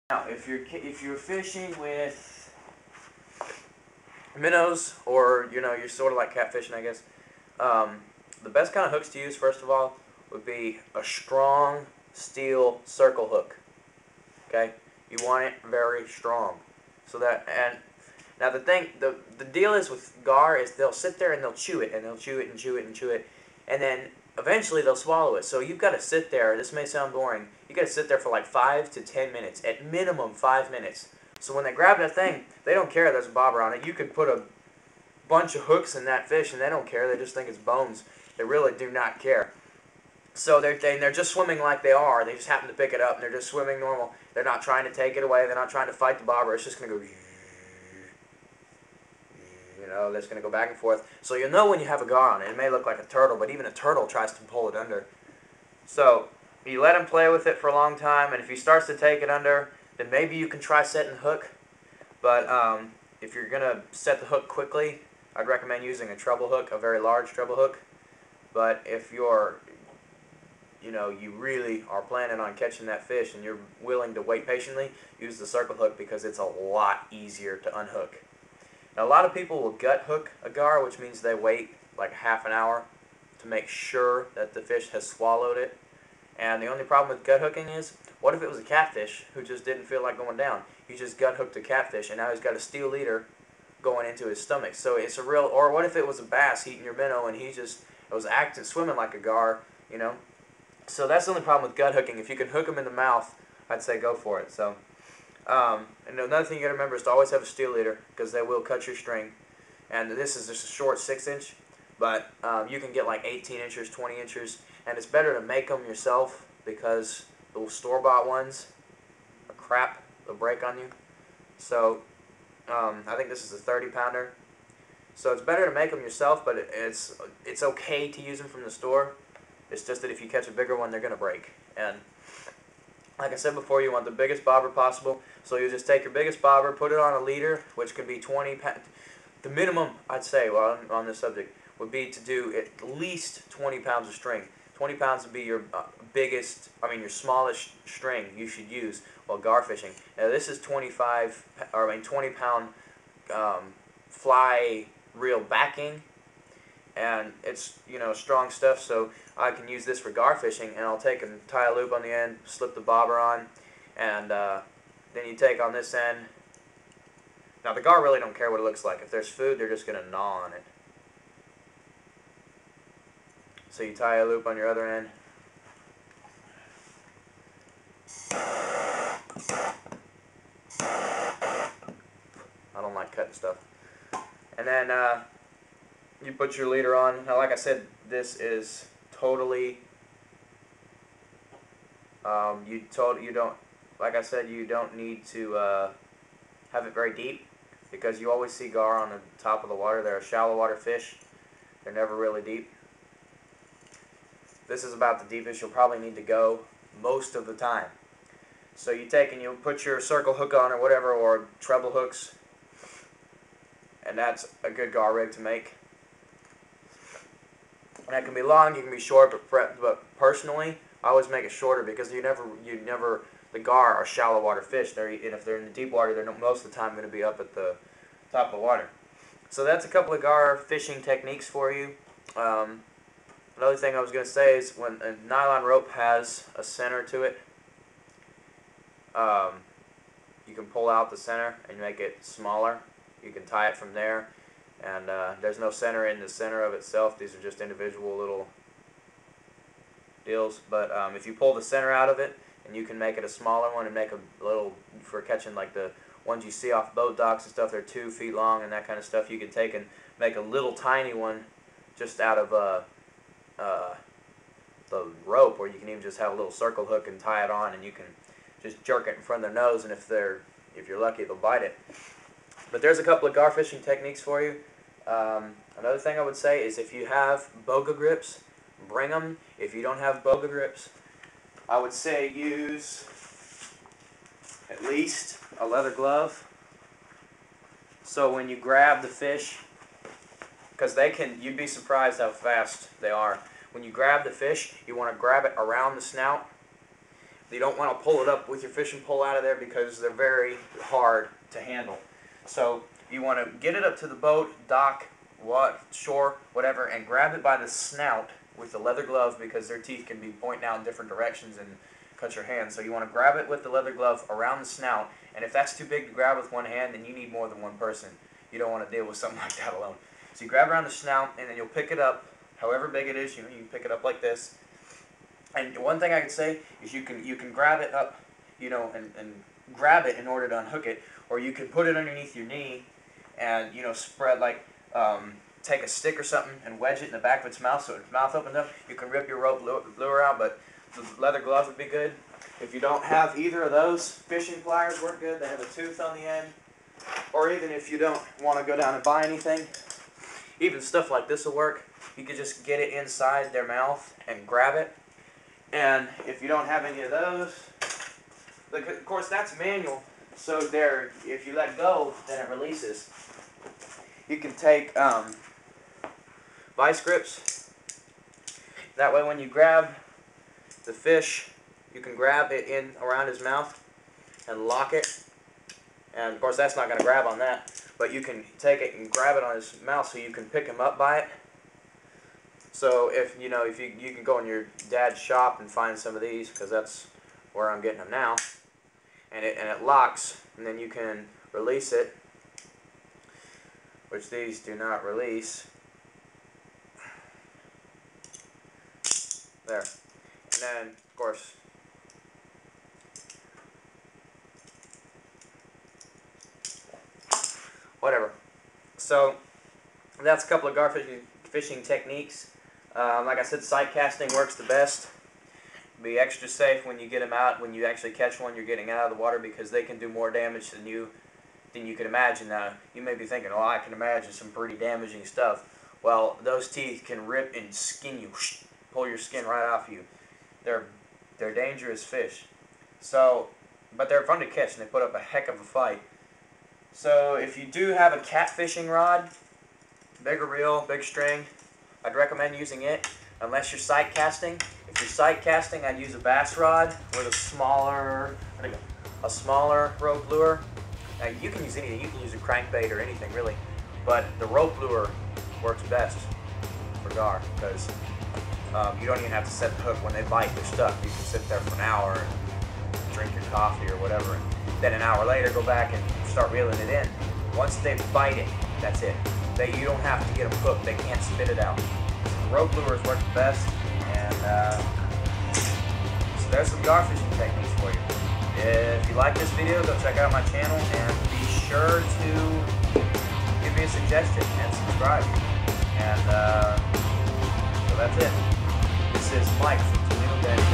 Now, if you're fishing with minnows, or you're sort of like catfishing, I guess, the best kind of hooks to use, first of all, would be a strong steel circle hook. Okay, you want it very strong, so that and now the deal is with gar is they'll sit there and they'll chew it and they'll chew it and chew it and chew it, and then eventually they'll swallow it. So you've got to sit there. This may sound boring. You got to sit there for like 5 to 10 minutes, at minimum 5 minutes. So when they grab that thing, they don't care there's a bobber on it. You could put a bunch of hooks in that fish and they don't care. They just think it's bones. They really do not care. So they're just swimming like they are. They just happen to pick it up and they're just swimming normal. They're not trying to take it away. They're not trying to fight the bobber. It's just going to go, that's going to go back and forth. So you'll know when you have a gar on it. It may look like a turtle, but even a turtle tries to pull it under. So you let him play with it for a long time, and if he starts to take it under, then maybe you can try setting the hook. But if you're going to set the hook quickly, I'd recommend using a treble hook, a very large treble hook. But if you really are planning on catching that fish and you're willing to wait patiently, use the circle hook because it's a lot easier to unhook. Now, a lot of people will gut hook a gar, which means they wait like half an hour to make sure that the fish has swallowed it. And the only problem with gut hooking is, what if it was a catfish who just didn't feel like going down? He just gut hooked a catfish and now he's got a steel leader going into his stomach. So it's a real, or what if it was a bass eating your minnow and he just was swimming like a gar, So that's the only problem with gut hooking. If you can hook them in the mouth, I'd say go for it. So, and another thing you got to remember is to always have a steel leader because they will cut your string. And this is just a short 6-inch, but you can get like 18 inches, 20 inches, and it's better to make them yourself because the store-bought ones are crap. They'll break on you. So I think this is a 30-pounder. So it's better to make them yourself, but it's okay to use them from the store. It's just that if you catch a bigger one, they're going to break. And like I said before, you want the biggest bobber possible. So you just take your biggest bobber, put it on a leader, which can be 20 pounds. The minimum, I'd say, while I'm on this subject, would be to do at least 20 pounds of string. 20 pounds would be your your smallest string you should use while gar fishing. Now this is 20 pound fly reel backing, and it's strong stuff. So I can use this for gar fishing, and I'll take and tie a loop on the end, slip the bobber on, and then you take on this end. Now the gar really don't care what it looks like. If there's food, they're just going to gnaw on it. So you tie a loop on your other end. I don't like cutting stuff. And then you put your leader on. Now, like I said, this is totally. Like I said, you don't need to have it very deep because you always see gar on the top of the water. They're a shallow water fish. They're never really deep. This is about the deepest you'll probably need to go most of the time. So you take and you put your circle hook on or whatever, or treble hooks, and that's a good gar rig to make. And that can be long, you can be short, but personally, I always make it shorter because the gar are shallow water fish. And if they're in the deep water, they're most of the time going to be up at the top of the water. So that's a couple of gar fishing techniques for you. Another thing I was going to say is when a nylon rope has a center to it, you can pull out the center and make it smaller. You can tie it from there, and there's no center in the center of itself. These are just individual little deals. But if you pull the center out of it, and you can make it a smaller one and make a little, for catching like the ones you see off boat docks and stuff, they're 2 feet long and that kind of stuff. You can take and make a little tiny one just out of the rope, or you can even just have a little circle hook and tie it on, and you can just jerk it in front of their nose, and if you're lucky, they'll bite it. But there's a couple of gar fishing techniques for you. Another thing I would say is if you have boga grips, bring them. If you don't have boga grips, I would say use at least a leather glove. So when you grab the fish, because you'd be surprised how fast they are. When you grab the fish, you want to grab it around the snout, You don't want to pull it up with your fishing pole out of there because they're very hard to handle. So you want to get it up to the boat, dock, shore, whatever, and grab it by the snout with the leather glove, because their teeth can be pointing out in different directions and cut your hand. So you want to grab it with the leather glove around the snout, and if that's too big to grab with one hand, then you need more than one person. You don't want to deal with something like that alone. So you grab around the snout, and then you'll pick it up, however big it is. You can pick it up like this. And one thing I could say is you can grab it up, and grab it in order to unhook it, or you can put it underneath your knee, and spread take a stick or something and wedge it in the back of its mouth so its mouth opens up. You can rip your rope lure out, but the leather glove would be good. If you don't have either of those, fishing pliers work good. They have a tooth on the end. Or even if you don't want to go down and buy anything, even stuff like this will work. You can just get it inside their mouth and grab it. And if you don't have any of those, of course that's manual, so if you let go, then it releases. You can take vice grips. That way when you grab the fish, you can grab it in around his mouth and lock it. And of course that's not going to grab on that, but you can take it and grab it on his mouth so you can pick him up by it. So if you can go in your dad's shop and find some of these, because that's where I'm getting them now, and it locks, and then you can release it, which these do not release. There. And then, of course, whatever. So that's a couple of gar fishing techniques. Like I said, sight casting works the best. Be extra safe when you get them out. When you actually catch one, you're getting out of the water, because they can do more damage than you can imagine. Now, you may be thinking, oh, I can imagine some pretty damaging stuff. Well, those teeth can rip and skin you, pull your skin right off you. They're dangerous fish. So, but they're fun to catch, and they put up a heck of a fight. So if you do have a catfishing rod, bigger reel, big string, I'd recommend using it, unless you're sight casting. If you're sight casting, I'd use a bass rod with a smaller rope lure. Now you can use anything. You can use a crankbait or anything really, but the rope lure works best for gar, because you don't even have to set the hook. When they bite, they're stuck. You can sit there for an hour and drink your coffee or whatever, and then an hour later go back and start reeling it in. Once they bite it, that's it. You don't have to get them hooked. They can't spit it out. So the rope lures work the best, and so there's some gar fishing techniques for you. If you like this video, go check out my channel, and be sure to give me a suggestion and subscribe. And so that's it. This is Mike from Toledo Day.